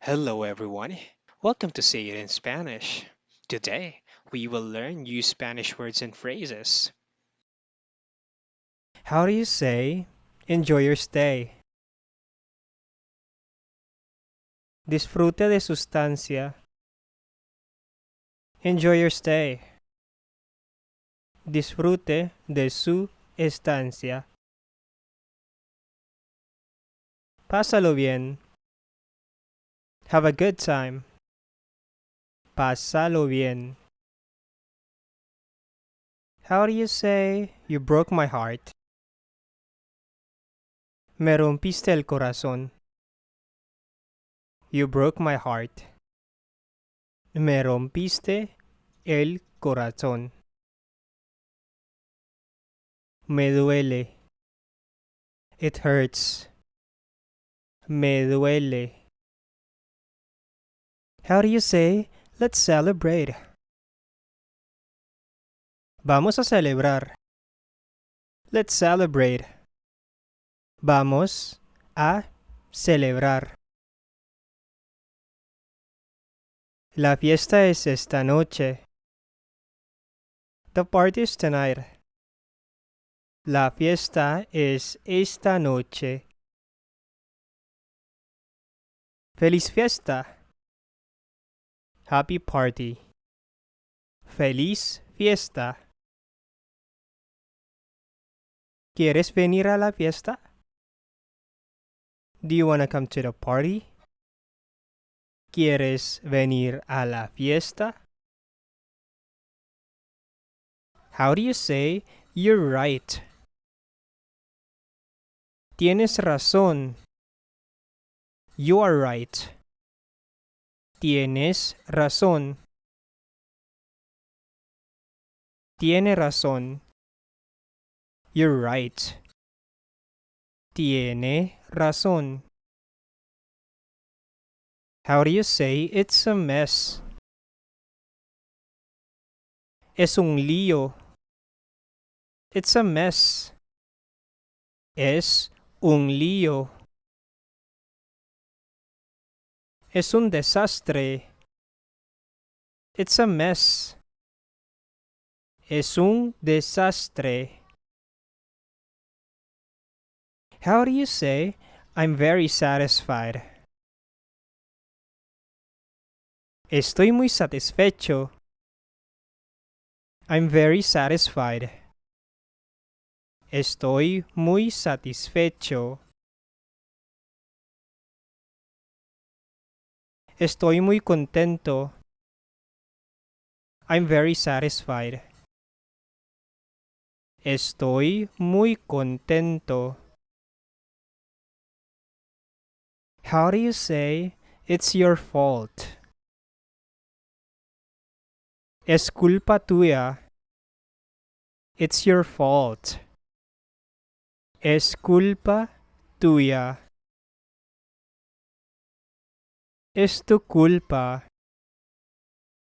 Hello, everyone. Welcome to Say It in Spanish. Today, we will learn new Spanish words and phrases. How do you say enjoy your stay? Disfrute de su estancia. Enjoy your stay. Disfrute de su estancia. Pásalo bien. Have a good time. Pásalo bien. How do you say you broke my heart? Me rompiste el corazón. You broke my heart. Me rompiste el corazón. Me duele. It hurts. Me duele. How do you say let's celebrate? Vamos a celebrar. Let's celebrate. Vamos a celebrar. La fiesta es esta noche. The party is tonight. La fiesta es esta noche. Feliz fiesta. Happy party. Feliz fiesta. ¿Quieres venir a la fiesta? Do you want to come to the party? ¿Quieres venir a la fiesta? How do you say you're right? Tienes razón. You are right. Tienes razón. Tiene razón. You're right. Tiene razón. How do you say it's a mess? Es un lío. It's a mess. Es un lío. Es un desastre. It's a mess. Es un desastre. How do you say I'm very satisfied? Estoy muy satisfecho. I'm very satisfied. Estoy muy satisfecho. Estoy muy contento. I'm very satisfied. Estoy muy contento. How do you say it's your fault? Es culpa tuya. It's your fault. Es culpa tuya. Es tu culpa.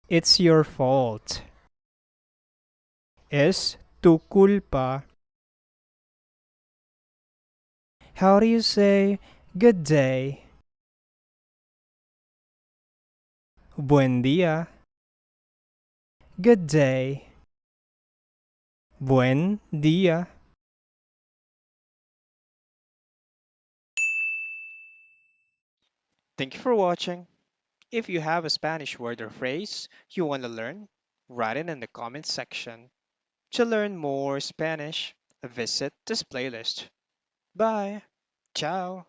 It's your fault. Es tu culpa. How do you say good day? Buen día. Good day. Buen día. Thank you for watching. If you have a Spanish word or phrase you want to learn, write it in the comments section. To learn more Spanish, visit this playlist. Bye. Ciao.